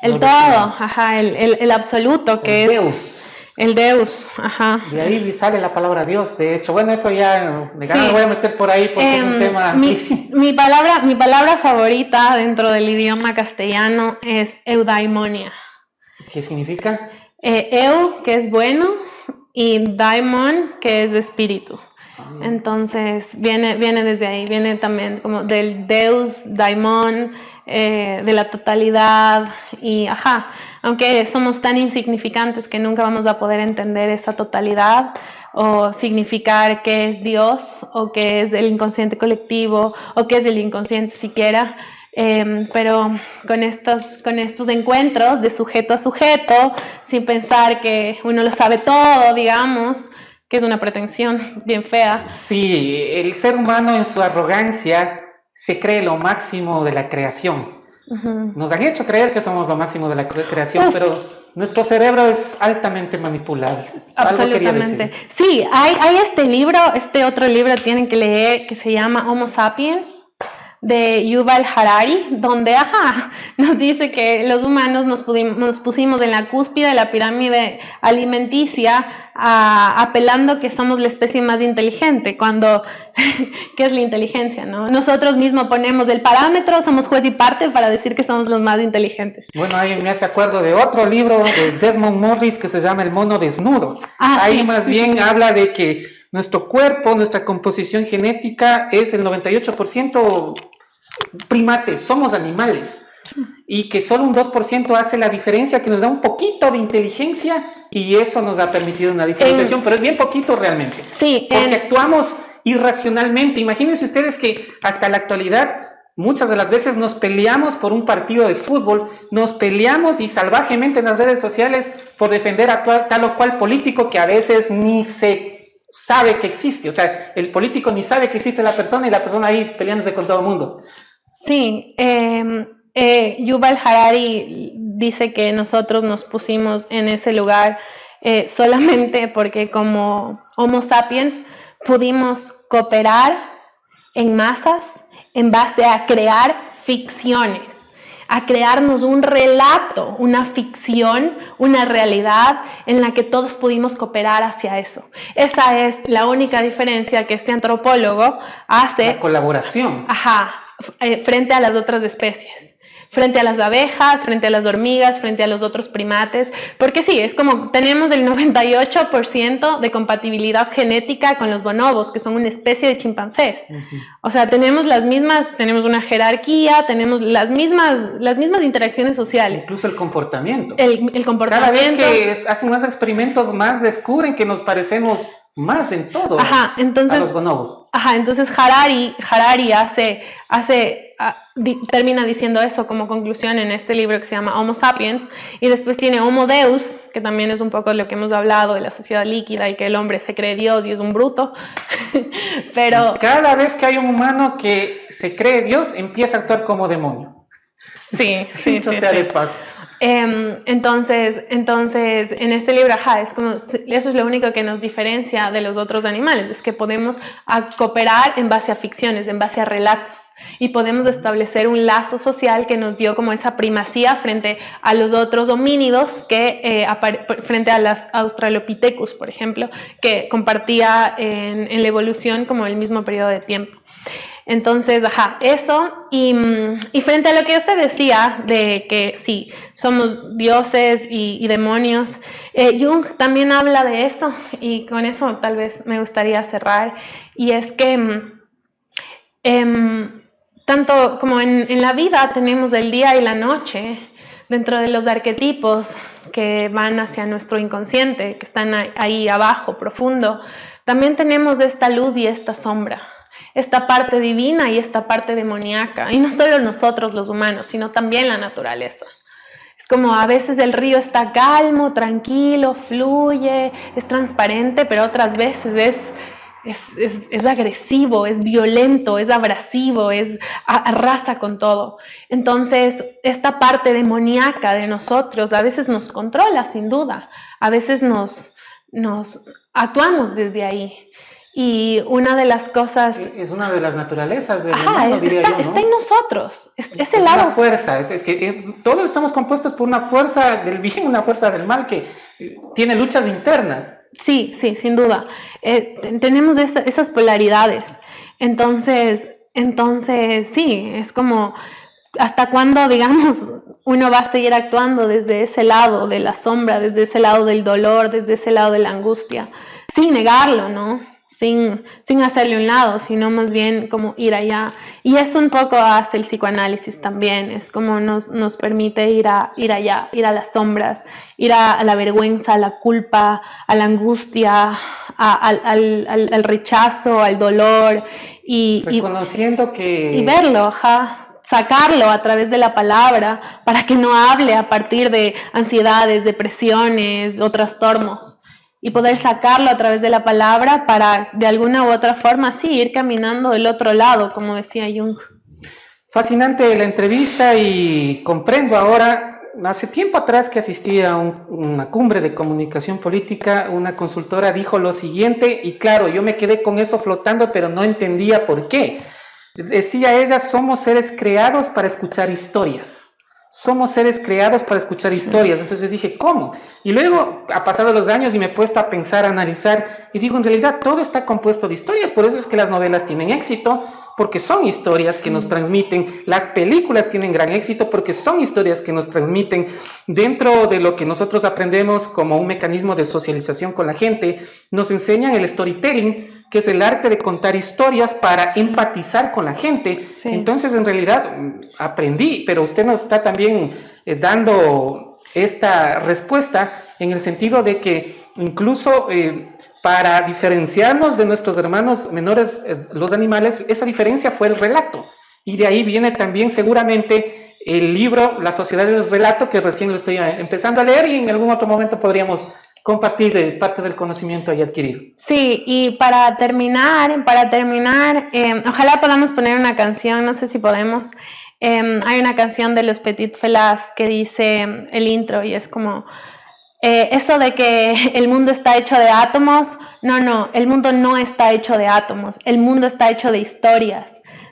El todo, el absoluto, que el es Deus. El Deus, ajá. De ahí sale la palabra Dios, de hecho. Bueno, eso ya me voy a meter por ahí porque es un tema mi palabra favorita dentro del idioma castellano es eudaimonia. ¿Qué significa? Eu, que es bueno, y daimon, que es espíritu. Entonces viene desde ahí, viene también como del Deus, daimon, de la totalidad y aunque somos tan insignificantes que nunca vamos a poder entender esa totalidad o significar qué es Dios o qué es el inconsciente colectivo o qué es el inconsciente siquiera, pero con estos encuentros de sujeto a sujeto, sin pensar que uno lo sabe todo, digamos, que es una pretensión bien fea. Sí, el ser humano en su arrogancia se cree lo máximo de la creación. Nos han hecho creer que somos lo máximo de la creación, pero nuestro cerebro es altamente manipulable. Absolutamente. Sí, hay este otro libro tienen que leer que se llama Homo Sapiens, de Yuval Harari, donde nos dice que los humanos nos pusimos en la cúspide de la pirámide alimenticia, apelando que somos la especie más inteligente, cuando, ¿qué es la inteligencia? ¿No? Nosotros mismos ponemos el parámetro, somos juez y parte para decir que somos los más inteligentes. Bueno, ahí me hace acuerdo de otro libro de Desmond Morris que se llama El mono desnudo. Ahí sí, más bien habla de que nuestro cuerpo, nuestra composición genética es el 98% primates, somos animales, y que solo un 2% hace la diferencia, que nos da un poquito de inteligencia, y eso nos ha permitido una diferenciación, pero es bien poquito realmente, sí, porque actuamos irracionalmente. Imagínense ustedes que hasta la actualidad muchas de las veces nos peleamos por un partido de fútbol, nos peleamos y salvajemente en las redes sociales por defender a tal o cual político que a veces ni se sabe que existe, o sea, el político ni sabe que existe la persona y la persona ahí peleándose con todo el mundo. Sí, Yuval Harari dice que nosotros nos pusimos en ese lugar solamente porque como Homo sapiens pudimos cooperar en masas en base a crear ficciones, a crearnos un relato, una ficción, una realidad en la que todos pudimos cooperar hacia eso. Esa es la única diferencia que este antropólogo hace. La colaboración. Frente a las otras especies, frente a las abejas, frente a las hormigas, frente a los otros primates, porque sí, es como tenemos el 98% de compatibilidad genética con los bonobos, que son una especie de chimpancés. O sea, tenemos una jerarquía, tenemos las mismas interacciones sociales. Incluso el comportamiento. El comportamiento. Cada vez que hacen más experimentos, más descubren que nos parecemos más en todo entonces, a los bonobos. Entonces Harari termina diciendo eso como conclusión en este libro que se llama Homo Sapiens, y después tiene Homo Deus, que también es un poco de lo que hemos hablado de la sociedad líquida y que el hombre se cree Dios y es un bruto. Pero cada vez que hay un humano que se cree Dios, empieza a actuar como demonio. Sí. De paz. Entonces, en este libro, es como, eso es lo único que nos diferencia de los otros animales, es que podemos cooperar en base a ficciones, en base a relatos, y podemos establecer un lazo social que nos dio como esa primacía frente a los otros homínidos, frente a las Australopithecus, por ejemplo, que compartía en la evolución como el mismo periodo de tiempo. Entonces, eso, y frente a lo que usted decía, de que sí, somos dioses y demonios, Jung también habla de eso, y con eso tal vez me gustaría cerrar, y es que tanto como en la vida tenemos el día y la noche, dentro de los arquetipos que van hacia nuestro inconsciente, que están ahí abajo, profundo, también tenemos esta luz y esta sombra, esta parte divina y esta parte demoníaca, y no solo nosotros los humanos, sino también la naturaleza. Es como a veces el río está calmo, tranquilo, fluye, es transparente, pero otras veces es agresivo, es violento, es abrasivo, arrasa con todo. Entonces, esta parte demoníaca de nosotros a veces nos controla, sin duda, a veces nos actuamos desde ahí. Y una de las cosas... Es una de las naturalezas del mundo, diría yo, ¿no? Está en nosotros, es el lado... Una fuerza, es que todos estamos compuestos por una fuerza del bien, una fuerza del mal que tiene luchas internas. Sí, sin duda. Tenemos esas polaridades. Entonces, sí, es como... ¿Hasta cuándo, digamos, uno va a seguir actuando desde ese lado de la sombra, desde ese lado del dolor, desde ese lado de la angustia? Sin negarlo, ¿no? Sin hacerle un lado, sino más bien como ir allá. Y eso un poco hace el psicoanálisis también, es como nos permite ir allá, ir a las sombras, ir a la vergüenza, a la culpa, a la angustia, al rechazo, al dolor, reconociendo que... Y verlo, sacarlo a través de la palabra, para que no hable a partir de ansiedades, depresiones o trastornos. Y poder sacarlo a través de la palabra para, de alguna u otra forma, sí, ir caminando del otro lado, como decía Jung. Fascinante la entrevista y comprendo ahora, hace tiempo atrás que asistí a una cumbre de comunicación política, una consultora dijo lo siguiente y claro, yo me quedé con eso flotando, pero no entendía por qué. Decía ella, somos seres creados para escuchar historias. Somos seres creados para escuchar historias. Entonces dije, ¿cómo? Y luego, ha pasado los años y me he puesto a pensar, a analizar, y digo, en realidad todo está compuesto de historias, por eso es que las novelas tienen éxito, porque son historias que nos transmiten, las películas tienen gran éxito porque son historias que nos transmiten dentro de lo que nosotros aprendemos como un mecanismo de socialización con la gente, nos enseñan el storytelling, que es el arte de contar historias para empatizar con la gente. Sí. Entonces, en realidad, aprendí, pero usted nos está también dando esta respuesta en el sentido de que incluso para diferenciarnos de nuestros hermanos menores, los animales, esa diferencia fue el relato. Y de ahí viene también seguramente el libro La Sociedad del Relato, que recién lo estoy empezando a leer y en algún otro momento podríamos compartir parte del conocimiento ahí adquirido. Sí, y para terminar, ojalá podamos poner una canción, no sé si podemos. Hay una canción de los Petit Felas que dice el intro y es como eso de que el mundo está hecho de átomos. No, el mundo no está hecho de átomos, el mundo está hecho de historias,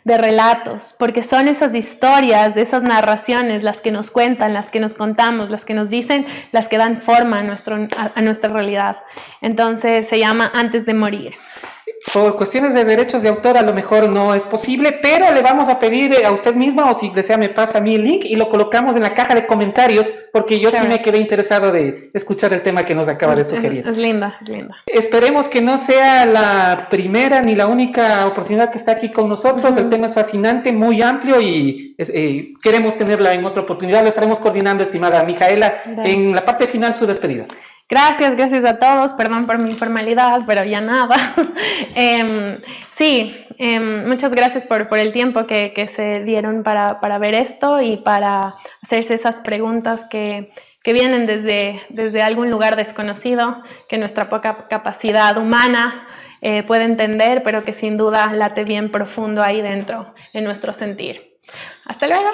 de relatos, porque son esas historias, de esas narraciones las que nos cuentan, las que nos contamos, las que nos dicen, las que dan forma a nuestra realidad. Entonces se llama Antes de morir. Por cuestiones de derechos de autor a lo mejor no es posible, pero le vamos a pedir a usted misma, o si desea me pasa a mí el link y lo colocamos en la caja de comentarios, porque yo sí me quedé interesado de escuchar el tema que nos acaba de sugerir. Es linda, es linda. Esperemos que no sea la primera ni la única oportunidad que está aquí con nosotros. El tema es fascinante, muy amplio y queremos tenerla en otra oportunidad. Lo estaremos coordinando, estimada Mijaela. En la parte final, su despedida. Gracias a todos, perdón por mi informalidad, pero ya nada. Muchas gracias por el tiempo que se dieron para ver esto y para hacerse esas preguntas que vienen desde algún lugar desconocido, que nuestra poca capacidad humana puede entender, pero que sin duda late bien profundo ahí dentro en nuestro sentir. Hasta luego.